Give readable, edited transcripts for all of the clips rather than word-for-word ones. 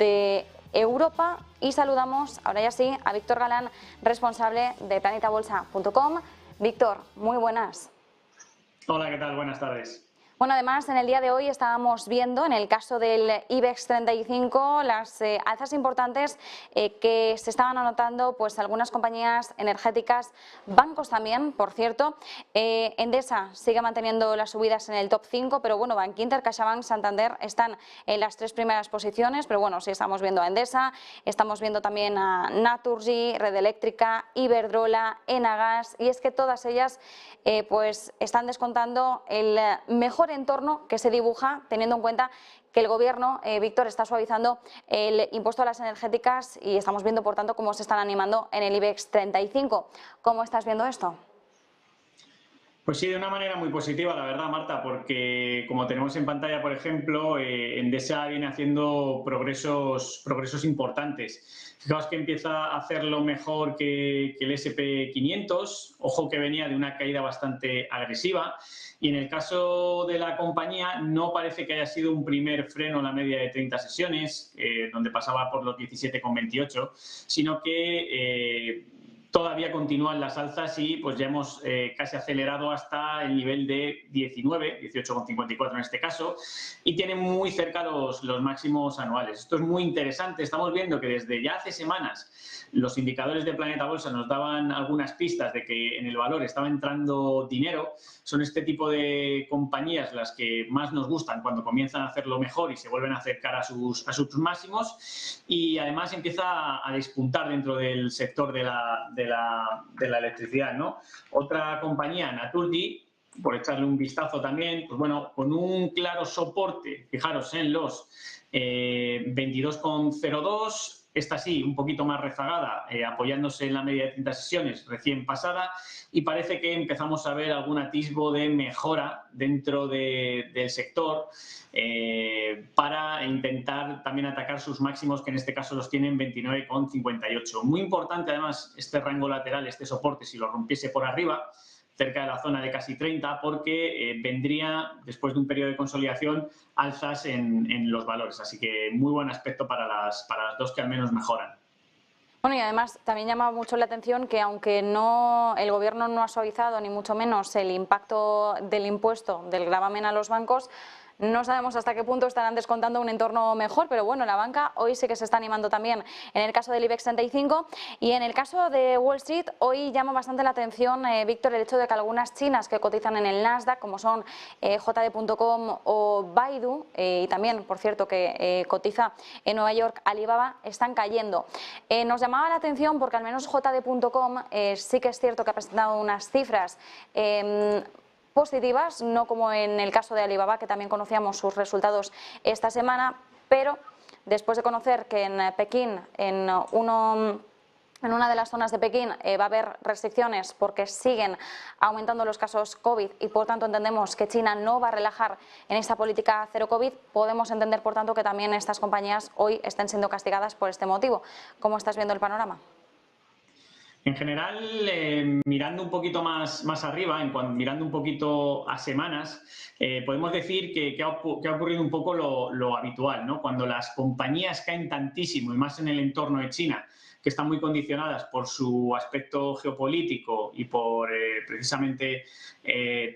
de Europa y saludamos ahora ya sí a Víctor Galán, responsable de planetabolsa.com. Víctor, muy buenas. Hola, ¿qué tal? Buenas tardes. Bueno, además, en el día de hoy estábamos viendo, en el caso del IBEX 35, las alzas importantes que se estaban anotando pues algunas compañías energéticas, bancos también, por cierto. Endesa sigue manteniendo las subidas en el top 5, pero bueno, Bankinter, CaixaBank, Santander están en las tres primeras posiciones, pero bueno, sí estamos viendo a Endesa, estamos viendo también a Naturgy, Red Eléctrica, Iberdrola, Enagas, y es que todas ellas pues están descontando el mejor entorno que se dibuja, teniendo en cuenta que el Gobierno, Víctor, está suavizando el impuesto a las energéticas y estamos viendo, por tanto, cómo se están animando en el IBEX 35. ¿Cómo estás viendo esto? Pues sí, de una manera muy positiva, la verdad, Marta, porque como tenemos en pantalla, por ejemplo, Endesa viene haciendo progresos importantes. Fijaos que empieza a hacerlo mejor que el S&P 500, ojo que venía de una caída bastante agresiva, y en el caso de la compañía no parece que haya sido un primer freno en la media de 30 sesiones, donde pasaba por los 17,28, sino que todavía continúan las alzas y pues ya hemos casi acelerado hasta el nivel de 19, 18,54 en este caso, y tiene muy cerca los máximos anuales. Esto es muy interesante. Estamos viendo que desde ya hace semanas los indicadores de Planeta Bolsa nos daban algunas pistas de que en el valor estaba entrando dinero. Son este tipo de compañías las que más nos gustan cuando comienzan a hacerlo mejor y se vuelven a acercar a sus máximos, y además empieza a despuntar dentro del sector de la electricidad, ¿no? Otra compañía, Naturgy, por echarle un vistazo también, pues bueno, con un claro soporte, fijaros en los 22,02, esta sí, un poquito más rezagada, apoyándose en la media de 30 sesiones recién pasada, y parece que empezamos a ver algún atisbo de mejora dentro del sector para intentar también atacar sus máximos, que en este caso los tienen 29,58. Muy importante además este rango lateral, este soporte, si lo rompiese por arriba, cerca de la zona de casi 30, porque vendría, después de un periodo de consolidación, alzas en los valores. Así que muy buen aspecto para las dos que al menos mejoran. Bueno, y además también llama mucho la atención que aunque el Gobierno no ha suavizado ni mucho menos el impacto del impuesto del gravamen a los bancos, no sabemos hasta qué punto estarán descontando un entorno mejor, pero bueno, la banca hoy sí que se está animando también en el caso del IBEX 35, y en el caso de Wall Street hoy llama bastante la atención, Víctor, el hecho de que algunas chinas que cotizan en el Nasdaq, como son JD.com o Baidu, y también, por cierto, que cotiza en Nueva York, Alibaba, están cayendo. Nos llamaba la atención porque al menos JD.com sí que es cierto que ha presentado unas cifras positivas, no como en el caso de Alibaba, que también conocíamos sus resultados esta semana, pero después de conocer que en Pekín, en una de las zonas de Pekín va a haber restricciones porque siguen aumentando los casos COVID y por tanto entendemos que China no va a relajar en esta política cero COVID, podemos entender por tanto que también estas compañías hoy estén siendo castigadas por este motivo. ¿Cómo estás viendo el panorama? En general, mirando un poquito más arriba, mirando un poquito a semanas, podemos decir que ha ocurrido un poco lo habitual, ¿no? Cuando las compañías caen tantísimo, y más en el entorno de China, que están muy condicionadas por su aspecto geopolítico y por precisamente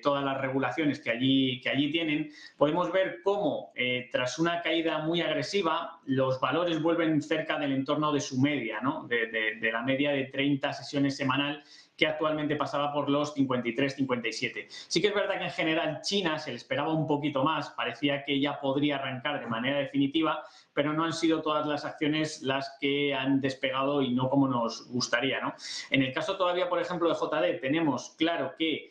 todas las regulaciones que allí tienen, podemos ver cómo tras una caída muy agresiva los valores vuelven cerca del entorno de su media, ¿no? de la media de 30 sesiones semanal, que actualmente pasaba por los 53-57. Sí que es verdad que en general China se le esperaba un poquito más, parecía que ya podría arrancar de manera definitiva, pero no han sido todas las acciones las que han despegado y no como nos gustaría, ¿no? En el caso todavía, por ejemplo, de JD, tenemos claro que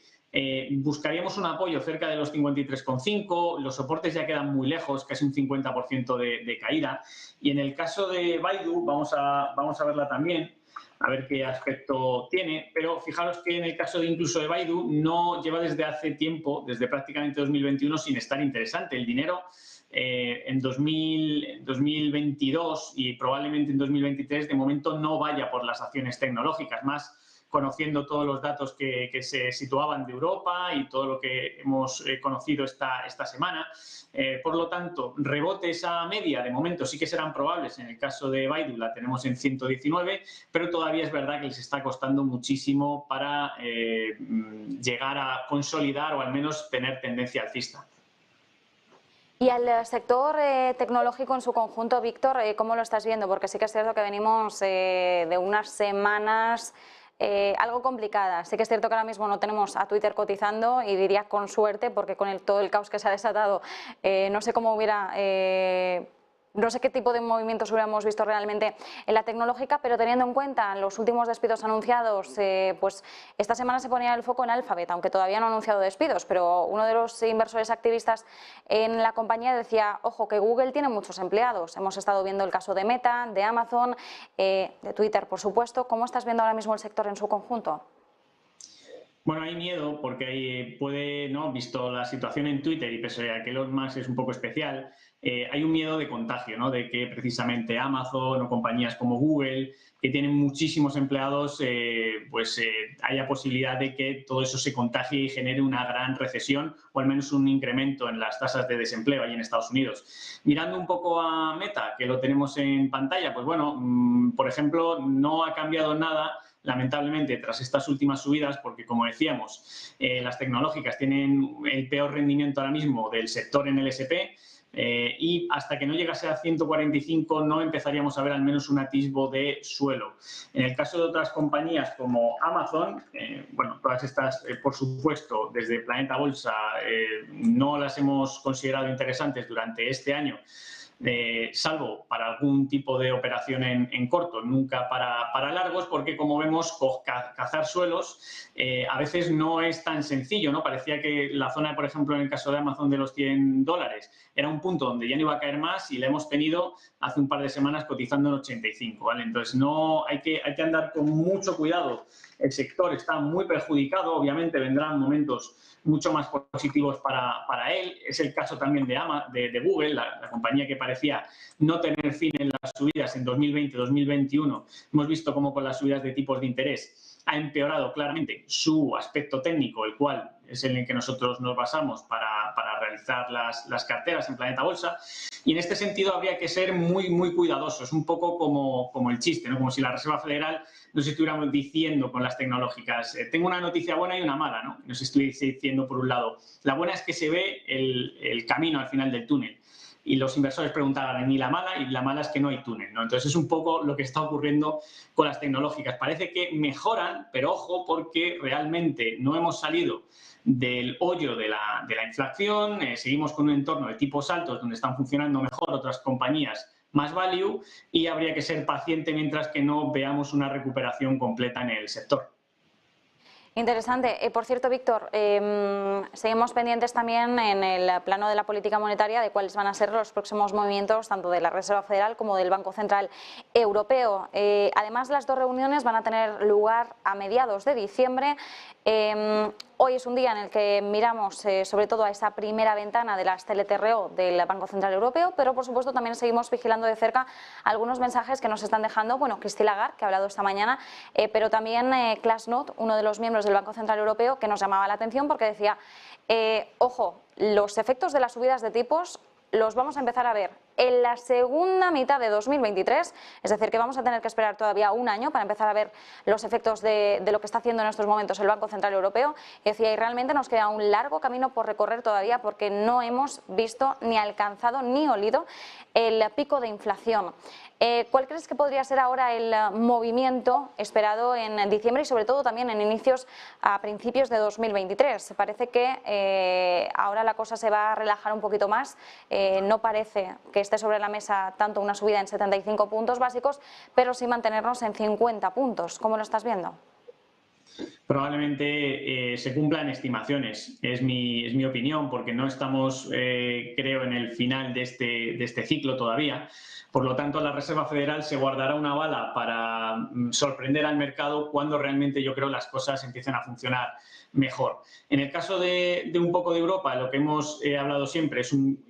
buscaríamos un apoyo cerca de los 53,5, los soportes ya quedan muy lejos, casi un 50% de caída, y en el caso de Baidu, vamos a verla también, a ver qué aspecto tiene, pero fijaros que en el caso incluso de Baidu no lleva desde hace tiempo, desde prácticamente 2021, sin estar interesante. El dinero en 2022 y probablemente en 2023 de momento no vaya por las acciones tecnológicas, más conociendo todos los datos que se situaban de Europa y todo lo que hemos conocido esta semana. Por lo tanto, rebote esa media, de momento sí que serán probables. En el caso de Baidu la tenemos en 119, pero todavía es verdad que les está costando muchísimo para llegar a consolidar o al menos tener tendencia alcista. Y al sector tecnológico en su conjunto, Víctor, ¿cómo lo estás viendo? Porque sí que es cierto que venimos de unas semanas algo complicadas. Sí que es cierto que ahora mismo no tenemos a Twitter cotizando y diría con suerte, porque con todo el caos que se ha desatado, no sé cómo hubiera... no sé qué tipo de movimientos hubiéramos visto realmente en la tecnológica, pero teniendo en cuenta los últimos despidos anunciados, pues esta semana se ponía el foco en Alphabet, aunque todavía no ha anunciado despidos, pero uno de los inversores activistas en la compañía decía, ojo, que Google tiene muchos empleados. Hemos estado viendo el caso de Meta, de Amazon, de Twitter, por supuesto. ¿Cómo estás viendo ahora mismo el sector en su conjunto? Bueno, hay miedo porque puede, ¿no? Visto la situación en Twitter y pese a que Elon Musk es un poco especial, hay un miedo de contagio, ¿no? De que precisamente Amazon o compañías como Google, que tienen muchísimos empleados, haya posibilidad de que todo eso se contagie y genere una gran recesión o al menos un incremento en las tasas de desempleo ahí en Estados Unidos. Mirando un poco a Meta, que lo tenemos en pantalla, pues bueno, por ejemplo, no ha cambiado nada lamentablemente tras estas últimas subidas, porque como decíamos, las tecnológicas tienen el peor rendimiento ahora mismo del sector en el S&P, y hasta que no llegase a 145 no empezaríamos a ver al menos un atisbo de suelo. En el caso de otras compañías como Amazon, bueno, todas estas, por supuesto, desde Planeta Bolsa no las hemos considerado interesantes durante este año, salvo para algún tipo de operación en corto, nunca para largos, porque como vemos, cazar suelos a veces no es tan sencillo, ¿no? Parecía que la zona, por ejemplo, en el caso de Amazon de los $100, era un punto donde ya no iba a caer más y la hemos tenido hace un par de semanas cotizando en 85, ¿vale? Entonces, no, hay que andar con mucho cuidado. El sector está muy perjudicado, obviamente vendrán momentos mucho más positivos para él. Es el caso también de Google, la compañía que parecía no tener fin en las subidas en 2020-2021. Hemos visto cómo con las subidas de tipos de interés ha empeorado claramente su aspecto técnico, el cual es en el que nosotros nos basamos para realizar las carteras en Planeta Bolsa. Y en este sentido habría que ser muy, muy cuidadosos, un poco como el chiste, ¿no? Como si la Reserva Federal nos estuviéramos diciendo con las tecnológicas, tengo una noticia buena y una mala, ¿no? Nos estoy diciendo por un lado, la buena es que se ve el camino al final del túnel. Y los inversores preguntaban, y la mala es que no hay túnel, ¿no? Entonces es un poco lo que está ocurriendo con las tecnológicas. Parece que mejoran, pero ojo, porque realmente no hemos salido del hoyo de la inflación, seguimos con un entorno de tipos altos donde están funcionando mejor otras compañías más value y habría que ser paciente mientras que no veamos una recuperación completa en el sector. Interesante. Por cierto, Víctor, seguimos pendientes también en el plano de la política monetaria de cuáles van a ser los próximos movimientos tanto de la Reserva Federal como del Banco Central Europeo. Además, las dos reuniones van a tener lugar a mediados de diciembre. Hoy es un día en el que miramos sobre todo a esa primera ventana de las TLTRO del Banco Central Europeo, pero por supuesto también seguimos vigilando de cerca algunos mensajes que nos están dejando, bueno, Christine Lagarde, que ha hablado esta mañana, pero también Klaas Knot, uno de los miembros del Banco Central Europeo, que nos llamaba la atención porque decía, ojo, los efectos de las subidas de tipos los vamos a empezar a ver en la segunda mitad de 2023, es decir, que vamos a tener que esperar todavía un año para empezar a ver los efectos de lo que está haciendo en estos momentos el Banco Central Europeo. Y decía, y realmente nos queda un largo camino por recorrer todavía porque no hemos visto ni alcanzado ni olido el pico de inflación. ¿Cuál crees que podría ser ahora el movimiento esperado en diciembre y sobre todo también en a principios de 2023? Parece que ahora la cosa se va a relajar un poquito más, no parece que esté sobre la mesa tanto una subida en 75 puntos básicos, pero sí mantenernos en 50 puntos. ¿Cómo lo estás viendo? Probablemente se cumplan estimaciones, es mi opinión, porque no estamos, creo, en el final de este ciclo todavía. Por lo tanto, la Reserva Federal se guardará una bala para sorprender al mercado cuando realmente yo creo las cosas empiecen a funcionar mejor. En el caso de un poco de Europa, lo que hemos hablado siempre es un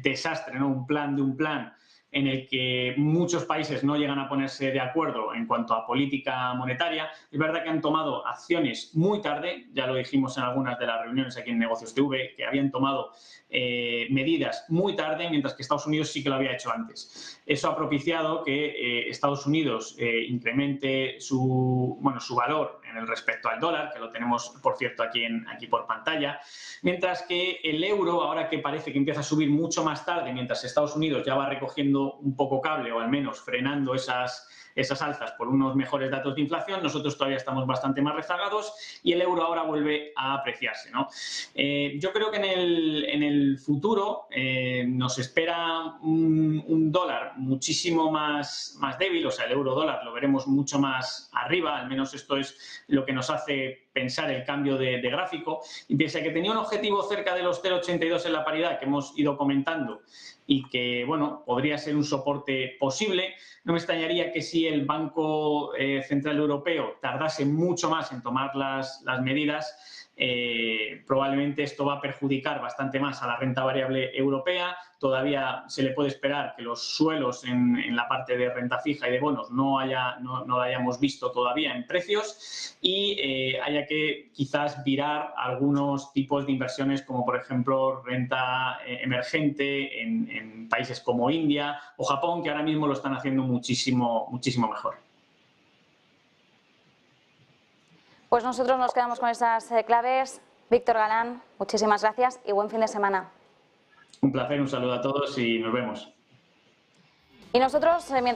desastre, ¿no? Un plan de un plan en el que muchos países no llegan a ponerse de acuerdo en cuanto a política monetaria. Es verdad que han tomado acciones muy tarde, ya lo dijimos en algunas de las reuniones aquí en Negocios TV, que habían tomado medidas muy tarde, mientras que Estados Unidos sí que lo había hecho antes. Eso ha propiciado que Estados Unidos incremente su valor en el respecto al dólar, que lo tenemos, por cierto, aquí por pantalla, mientras que el euro, ahora que parece que empieza a subir mucho más tarde, mientras Estados Unidos ya va recogiendo un poco cable o al menos frenando esas alzas por unos mejores datos de inflación, nosotros todavía estamos bastante más rezagados y el euro ahora vuelve a apreciarse, ¿no? Yo creo que en el futuro nos espera un dólar muchísimo más débil, o sea, el euro dólar lo veremos mucho más arriba, al menos esto es lo que nos hace pensar el cambio de gráfico, y pese a que tenía un objetivo cerca de los 0,82 en la paridad que hemos ido comentando y que, bueno, podría ser un soporte posible, no me extrañaría que si el Banco Central Europeo tardase mucho más en tomar las medidas, probablemente esto va a perjudicar bastante más a la renta variable europea. Todavía se le puede esperar que los suelos en la parte de renta fija y de bonos no lo hayamos visto todavía en precios y haya que quizás virar algunos tipos de inversiones como por ejemplo renta emergente en países como India o Japón, que ahora mismo lo están haciendo muchísimo mejor. Pues nosotros nos quedamos con esas claves. Víctor Galán, muchísimas gracias y buen fin de semana. Un placer, un saludo a todos y nos vemos. Y nosotros, mientras